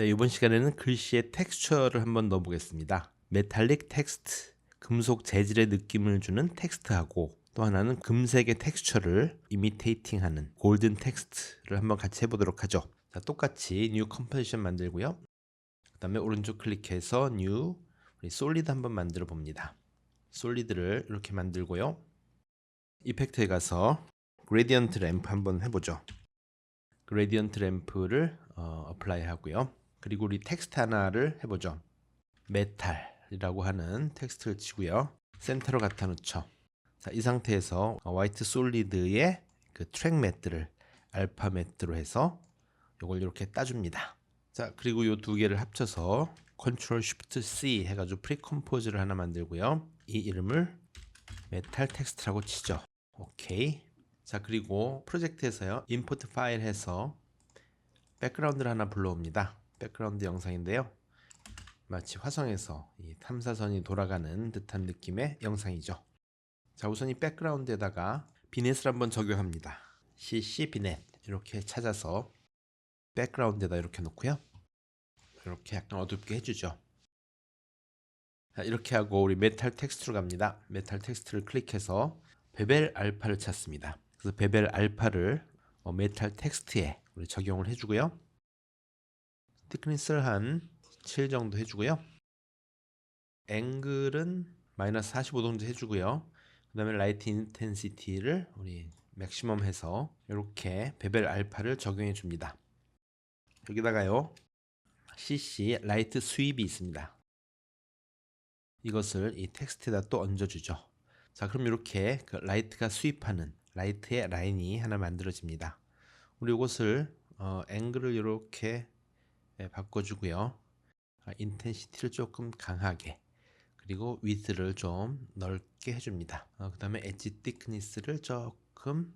네, 이번 시간에는 글씨의 텍스처를 한번 넣어보겠습니다. 메탈릭 텍스트, 금속 재질의 느낌을 주는 텍스트하고 또 하나는 금색의 텍스처를 이미테이팅하는 골든 텍스트를 한번 같이 해보도록 하죠. 자, 똑같이 뉴 컴포지션 만들고요. 그 다음에 오른쪽 클릭해서 뉴 우리 솔리드 한번 만들어 봅니다. 솔리드를 이렇게 만들고요. 이펙트에 가서 그레디언트 램프 한번 해보죠. 그레디언트 램프를 어플라이 하고요. 그리고 우리 텍스트 하나를 해보죠. 메탈이라고 하는 텍스트를 치고요. 센터로 갖다 놓죠. 자, 이 상태에서 화이트 솔리드의 그 트랙 매트를 알파 매트로 해서 이걸 이렇게 따줍니다. 자, 그리고 이 두 개를 합쳐서 컨트롤 쉬프트 C 해가지고 프리컴포즈를 하나 만들고요. 이 이름을 메탈 텍스트라고 치죠. 오케이. 자, 그리고 프로젝트에서요, 임포트 파일 해서 백그라운드를 하나 불러옵니다. 백그라운드 영상인데요. 마치 화성에서 이 탐사선이 돌아가는 듯한 느낌의 영상이죠. 자, 우선 이 백그라운드에다가 비넷을 한번 적용합니다. CC 비넷 이렇게 찾아서 백그라운드에다 이렇게 놓고요. 이렇게 약간 어둡게 해주죠. 자, 이렇게 하고 우리 메탈 텍스트로 갑니다. 메탈 텍스트를 클릭해서 베벨 알파를 찾습니다. 그래서 베벨 알파를 메탈 텍스트에 우리 적용을 해주고요. 티크니스를 한 7 정도 해주고요. 앵글은 마이너스 45도 정도 해주고요. 그 다음에 라이트 인텐시티를 우리 맥시멈 해서 이렇게 베벨 알파를 적용해 줍니다. 여기다가요 CC 라이트 스윕이 있습니다. 이것을 이 텍스트에다 또 얹어주죠. 자, 그럼 이렇게 그 라이트가 스윕하는 라이트의 라인이 하나 만들어집니다. 우리 이것을 앵글을 이렇게 바꿔주고요. 인텐시티를 조금 강하게, 그리고 위드를 좀 넓게 해줍니다. 그 다음에 엣지 thickness를 조금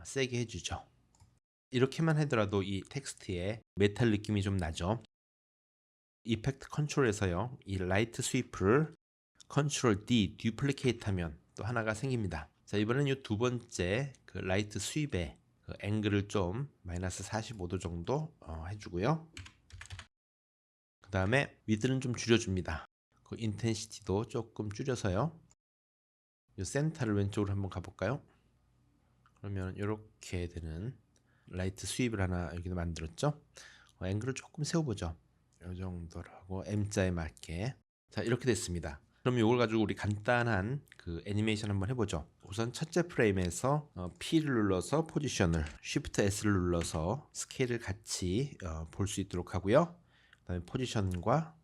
세게 해주죠. 이렇게만 하더라도 이 텍스트에 메탈 느낌이 좀 나죠. 이펙트 컨트롤에서요, 이 라이트 스위프를 컨트롤 D 듀플리케이트 하면 또 하나가 생깁니다. 자, 이번엔 이 두 번째 그 라이트 스윕의 그 앵글을 좀 마이너스 45도 정도 해주고요. 그 다음에 위드는 좀 줄여줍니다. 그 인텐시티도 조금 줄여서요. 이 센터를 왼쪽으로 한번 가볼까요? 그러면 이렇게 되는 라이트 스윕을 하나 여기다 만들었죠. 앵글을 조금 세워보죠. 이 정도라고 M자에 맞게. 자, 이렇게 됐습니다. 그럼 이걸 가지고 우리 간단한 그 애니메이션 한번 해보죠. 우선 첫째 프레임에서 P를 눌러서 포지션을, Shift S를 눌러서 스케일을 같이 볼 수 있도록 하고요. 그 다음에 포지션과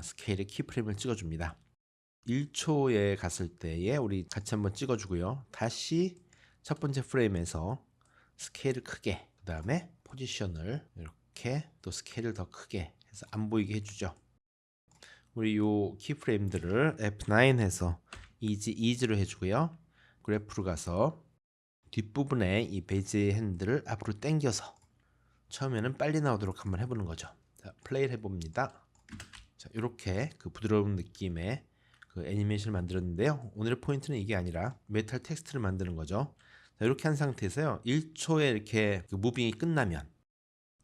스케일의 키프레임을 찍어줍니다. 1초에 갔을 때에 우리 같이 한번 찍어주고요. 다시 첫 번째 프레임에서 스케일을 크게, 그 다음에 포지션을 이렇게 또 스케일을 더 크게 해서 안 보이게 해주죠. 우리 요 키프레임들을 F9 해서 easy로 해주고요. 그래프로 가서 뒷부분에 이 베이지 핸들을 앞으로 당겨서 처음에는 빨리 나오도록 한번 해보는 거죠. 자, 플레이를 해봅니다. 자, 이렇게 그 부드러운 느낌의 그 애니메이션을 만들었는데요. 오늘의 포인트는 이게 아니라 메탈 텍스트를 만드는 거죠. 자, 이렇게 한 상태에서요, 1초에 이렇게 그 무빙이 끝나면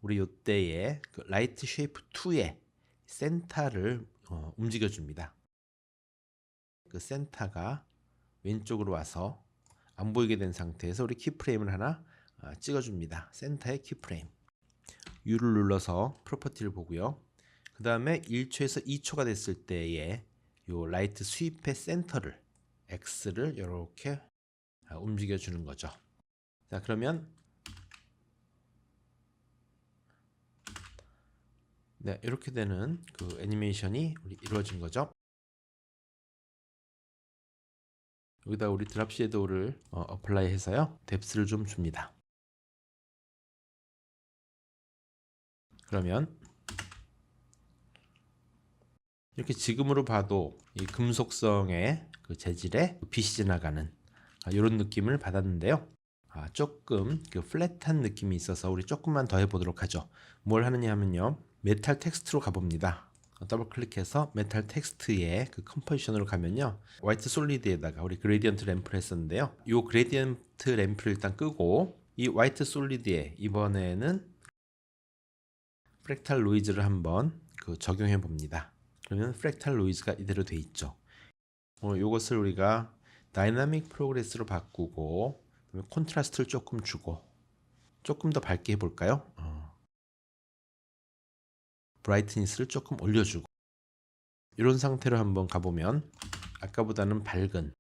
우리 요때에 그 라이트 쉐이프 2의 센터를 움직여 줍니다. 그 센터가 왼쪽으로 와서 안 보이게 된 상태에서 우리 키프레임을 하나 찍어 줍니다. 센터의 키프레임. U를 눌러서 프로퍼티를 보고요. 그 다음에 1초에서 2초가 됐을 때에 요 라이트 스윕의 센터를 X를 이렇게 움직여 주는 거죠. 자, 그러면 네, 이렇게 되는 그 애니메이션이 이루어진 거죠. 여기다 우리 드랍 섀도우를 어플라이 해서요, 뎁스를 좀 줍니다. 그러면 이렇게 지금으로 봐도 이 금속성의 그 재질에 빛이 지나가는 이런 느낌을 받았는데요. 조금 그 플랫한 느낌이 있어서 우리 조금만 더 해보도록 하죠. 뭘 하느냐 하면요, 메탈 텍스트로 가봅니다. 더블 클릭해서 메탈 텍스트의 그 컴포지션으로 가면요, 화이트 솔리드에다가 우리 그레디언트 램프를 했었는데요, 이 그레디언트 램프를 일단 끄고 이 화이트 솔리드에 이번에는 프랙탈 노이즈를 한번 적용해 봅니다. 그러면 프랙탈 노이즈가 이대로 돼 있죠. 이것을 우리가 다이나믹 프로그레스로 바꾸고 콘트라스트를 조금 주고 조금 더 밝게 해볼까요? 브라이트니스를 조금 올려주고 이런 상태로 한번 가보면 아까보다는 밝은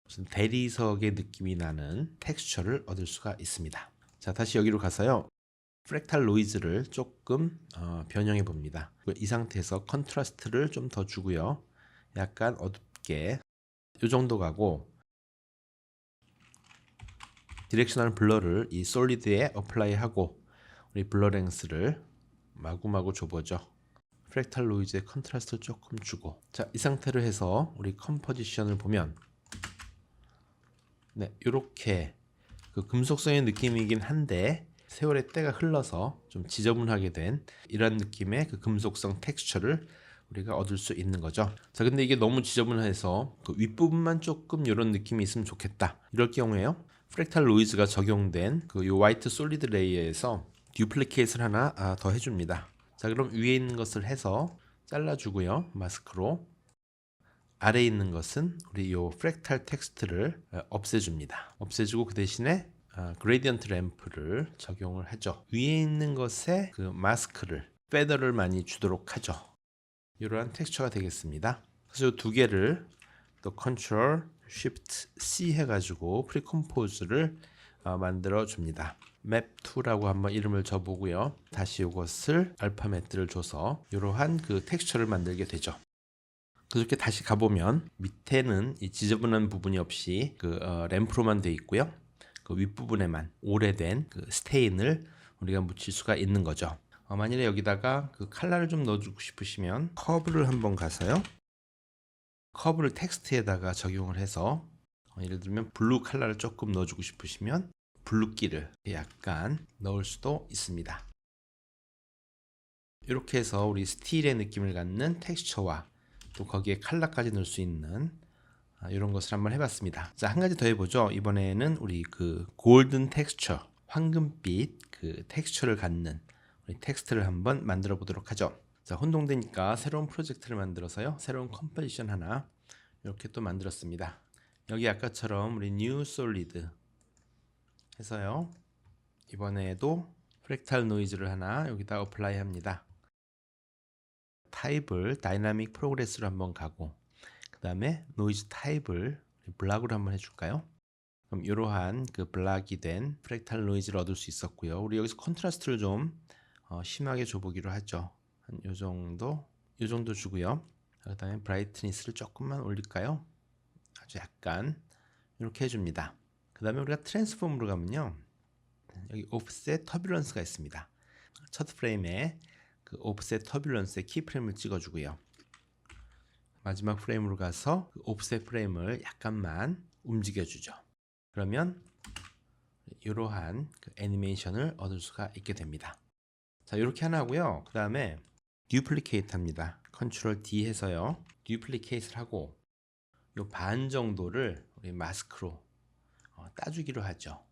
무슨 대리석의 느낌이 나는 텍스처를 얻을 수가 있습니다. 자, 다시 여기로 가서요. 프랙탈 노이즈를 조금 변형해 봅니다. 이 상태에서 컨트라스트를 좀 더 주고요. 약간 어둡게 이 정도 가고 디렉셔널 블러를 이 솔리드에 어플라이 하고 우리 블러 랭스를 마구마구 줘보죠. 프랙탈 노이즈의 컨트라스트를 조금 주고 자, 이 상태로 해서 우리 컴포지션을 보면 네, 이렇게 금속성의 느낌이긴 한데 세월의 때가 흘러서 좀 지저분하게 된 이런 느낌의 금속성 텍스처를 우리가 얻을 수 있는 거죠. 자, 근데 이게 너무 지저분해서 윗부분만 조금 이런 느낌이 있으면 좋겠다. 이럴 경우에요. 프랙탈 노이즈가 적용된 이 화이트 솔리드 레이어에서 듀플리케이트를 하나 더 해줍니다. 자, 그럼 위에 있는 것을 해서 잘라주고요. 마스크로. 아래에 있는 것은 우리 요 프랙탈 텍스트를 없애줍니다. 없애주고 그 대신에 그레디언트 램프를 적용을 하죠. 위에 있는 것에 마스크를 페더를 많이 주도록 하죠. 이러한 텍스처가 되겠습니다. 그래서 이 두 개를 또 컨트롤 쉬프트 C 해가지고 프리컴포즈를 만들어 줍니다. 맵2라고 한번 이름을 줘보고요. 다시 이것을 알파 매트를 줘서 이러한 텍스처를 만들게 되죠. 그렇게 다시 가보면 밑에는 이 지저분한 부분이 없이 램프로만 되어 있고요. 윗부분에만 오래된 스테인을 우리가 묻힐 수가 있는 거죠. 만일에 여기다가 컬러를 좀 넣어주고 싶으시면 커브를 한번 가서요. 커브를 텍스트에다가 적용을 해서 예를 들면 블루 컬러를 조금 넣어주고 싶으시면 블루기를 약간 넣을 수도 있습니다. 이렇게 해서 우리 스틸의 느낌을 갖는 텍스처와 또 거기에 컬러까지 넣을 수 있는 이런 것을 한번 해봤습니다. 자, 한 가지 더 해보죠. 이번에는 우리 골든 텍스처, 황금빛 텍스처를 갖는 우리 텍스트를 한번 만들어 보도록 하죠. 자, 혼동되니까 새로운 프로젝트를 만들어서요. 새로운 컴포지션 하나 이렇게 또 만들었습니다. 여기 아까처럼 우리 뉴 솔리드 해서요. 이번에도 프랙탈 노이즈를 하나 여기다 어플라이 합니다. 타입을 다이나믹 프로그레스로 한번 가고 그 다음에 노이즈 타입을 블락으로 한번 해줄까요? 그럼 이러한 블락이 된 프랙탈 노이즈를 얻을 수 있었고요. 우리 여기서 컨트라스트를 좀 심하게 줘보기로 하죠. 한 요 정도 주고요. 그 다음에 브라이트니스를 조금만 올릴까요? 아주 약간 이렇게 해줍니다. 그 다음에 우리가 트랜스폼으로 가면요. 여기 오프셋 터뷸런스가 있습니다. 첫 프레임에 오프셋 터뷸런스의 키프레임을 찍어주고요. 마지막 프레임으로 가서 오프셋 프레임을 약간만 움직여주죠. 그러면 이러한 애니메이션을 얻을 수가 있게 됩니다. 자, 이렇게 하나 하고요. 그 다음에 듀플리케이트 합니다. 컨트롤 D 해서요. 듀플리케이트를 하고 요 반 정도를 우리 마스크로 따주기로 하죠.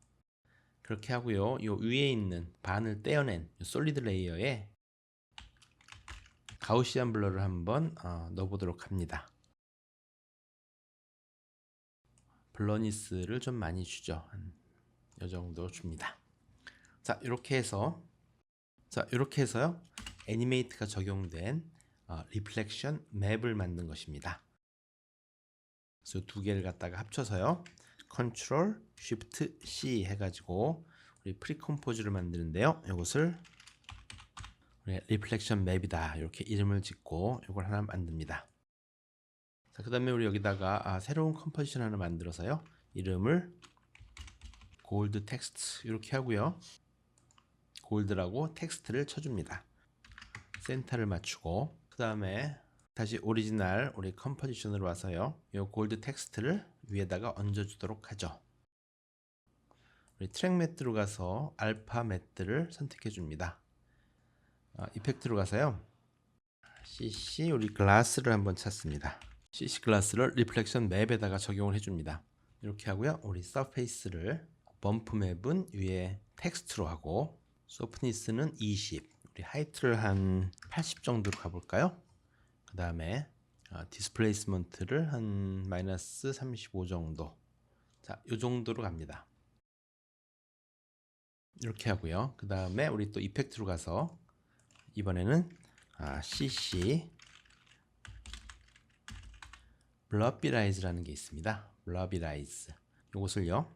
그렇게 하고요. 요 위에 있는 반을 떼어낸 솔리드 레이어에 가우시안 블러를 한번 넣어보도록 합니다. 블러니스를 좀 많이 주죠. 한 이 정도 줍니다. 자, 이렇게 해서요. 애니메이트가 적용된 리플렉션 맵을 만든 것입니다. 그래서 두 개를 갖다가 합쳐서요. 컨트롤 쉬프트 C 해가지고 우리 프리컴포즈를 만드는데요. 이것을 리플렉션 맵이다 이렇게 이름을 짓고 이걸 하나 만듭니다. 자, 그 다음에 우리 여기다가 새로운 컴포지션 하나 만들어서요. 이름을 골드 텍스트 이렇게 하고요. 골드라고 텍스트를 쳐줍니다. 센터를 맞추고 그 다음에 다시 오리지널 우리 컴포지션으로 와서요. 이 골드 텍스트를 위에다가 얹어주도록 하죠. 우리 트랙 매트로 가서 알파 매트를 선택해 줍니다. 이펙트로 가서요. CC 우리 글라스를 한번 찾습니다. CC 글라스를 리플렉션 맵에다가 적용을 해줍니다. 이렇게 하고요. 우리 서페이스를 범프 맵은 위에 텍스트로 하고 소프트니스는 20 우리 하이트를 한 80 정도로 가볼까요? 그 다음에 디스플레이스먼트를 한 마이너스 35 정도. 자, 요 정도로 갑니다. 이렇게 하고요. 그 다음에 우리 또 이펙트로 가서 이번에는 CC 블러비라이즈라는 게 있습니다. 블러비라이즈. 요것을요.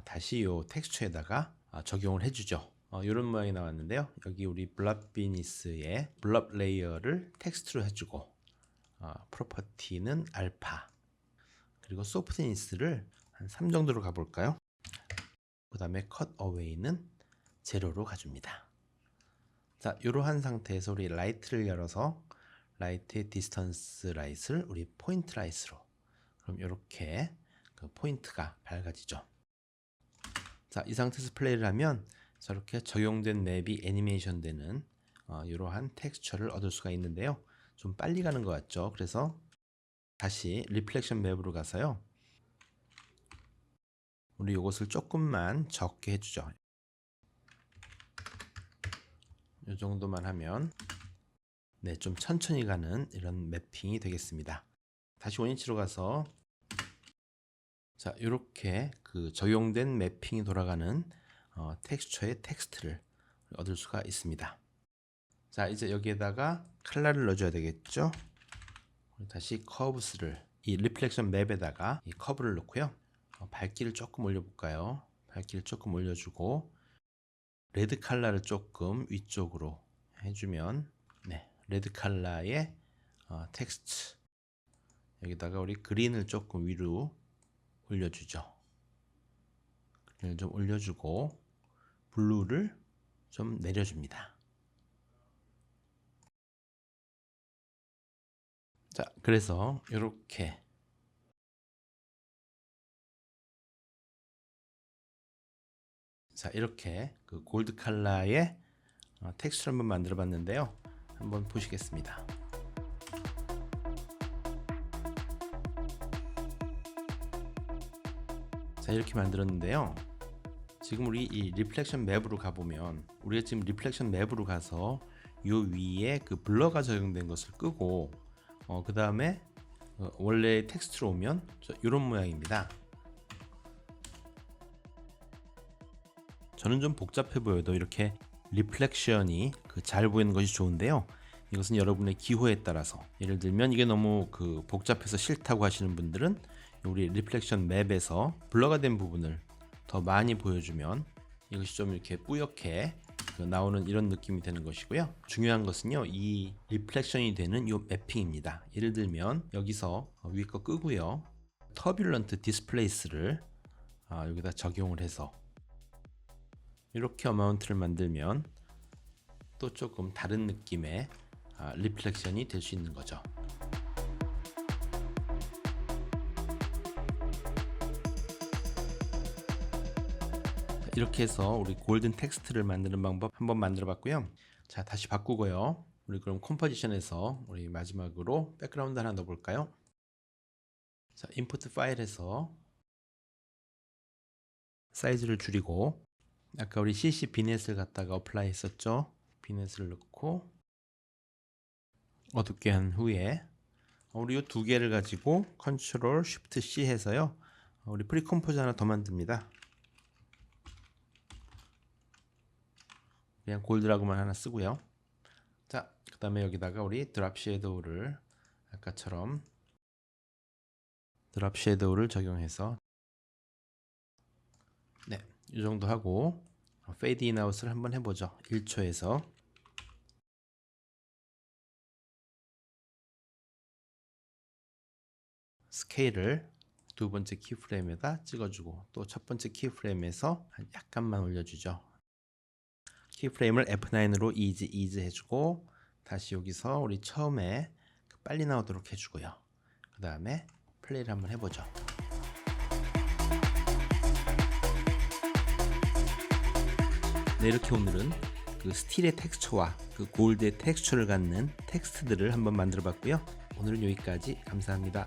다시 요 텍스처에다가 적용을 해주죠. 이런 모양이 나왔는데요. 여기 우리 블럽비니스의 블럽 레이어를 텍스트로 해주고 프로퍼티는 알파, 그리고 소프트니스를 한 3 정도로 가볼까요? 그 다음에 컷 어웨이는 제로로 가줍니다. 자, 이러한 상태에서 우리 라이트를 열어서 라이트의 디스턴스 라이트를 우리 포인트 라이트로, 그럼 이렇게 그 포인트가 밝아지죠. 자, 이 상태에서 플레이를 하면 저렇게 적용된 맵이 애니메이션 되는 이러한 텍스처를 얻을 수가 있는데요. 좀 빨리 가는 것 같죠? 그래서 다시 리플렉션 맵으로 가서요. 우리 이것을 조금만 적게 해주죠. 이 정도만 하면 네, 좀 천천히 가는 이런 매핑이 되겠습니다. 다시 원위치로 가서 자, 이렇게 그 적용된 매핑이 돌아가는 텍스처의 텍스트를 얻을 수가 있습니다. 자, 이제 여기에다가 컬러를 넣어줘야 되겠죠. 다시 커브스를 이 리플렉션 맵에다가 이 커브를 넣고요. 밝기를 조금 올려볼까요? 밝기를 조금 올려주고 레드 컬러를 조금 위쪽으로 해주면 네, 레드 컬러의 텍스트, 여기다가 우리 그린을 조금 위로 올려주죠. 그린을 좀 올려주고 블루를 좀 내려줍니다. 자, 그래서 이렇게 그 골드 컬러의 텍스처를 한번 만들어 봤는데요. 한번 보시겠습니다. 자, 이렇게 만들었는데요. 지금 우리 이 리플렉션 맵으로 가보면 우리가 지금 리플렉션 맵으로 가서 요 위에 그 블러가 적용된 것을 끄고 그 다음에 원래 텍스트로 오면 이런 모양입니다. 저는 좀 복잡해 보여도 이렇게 리플렉션이 잘 보이는 것이 좋은데요. 이것은 여러분의 기호에 따라서, 예를 들면 이게 너무 복잡해서 싫다고 하시는 분들은 우리 리플렉션 맵에서 블러가 된 부분을 더 많이 보여주면 이것이 좀 이렇게 뿌옇게 나오는 이런 느낌이 되는 것이고요. 중요한 것은요, 이 리플렉션이 되는 이 매핑입니다. 예를 들면 여기서 위에 거 끄고요, 터뷸런트 디스플레이스를 여기다 적용을 해서 이렇게 어마운트를 만들면 또 조금 다른 느낌의 리플렉션이 될 수 있는 거죠. 이렇게 해서 우리 골든 텍스트를 만드는 방법 한번 만들어 봤고요. 자, 다시 바꾸고요. 우리 그럼 컴포지션에서 우리 마지막으로 백그라운드 하나 넣어 볼까요? 자, 인풋 파일에서 사이즈를 줄이고, 아까 우리 CC 비넷을 갖다가 어플라이 했었죠. 비넷을 넣고 어둡게 한 후에 우리 이 두 개를 가지고 컨트롤 쉬프트 C 해서요, 우리 프리컴포즈 하나 더 만듭니다. 그냥 골드라고만 하나 쓰고요. 자, 그 다음에 여기다가 우리 드랍 섀도우를 아까처럼 드랍 섀도우를 적용해서 네, 이 정도 하고 페이드 인 아웃을 한번 해보죠. 1초에서 스케일을 두 번째 키프레임에다 찍어주고 또 첫 번째 키프레임에서 약간만 올려주죠. 키프레임을 F9으로 이즈 해주고 다시 여기서 우리 처음에 빨리 나오도록 해주고요. 그 다음에 플레이를 한번 해보죠. 네, 이렇게 오늘은 그 스틸의 텍스처와 그 골드의 텍스처를 갖는 텍스트들을 한번 만들어 봤고요. 오늘은 여기까지. 감사합니다.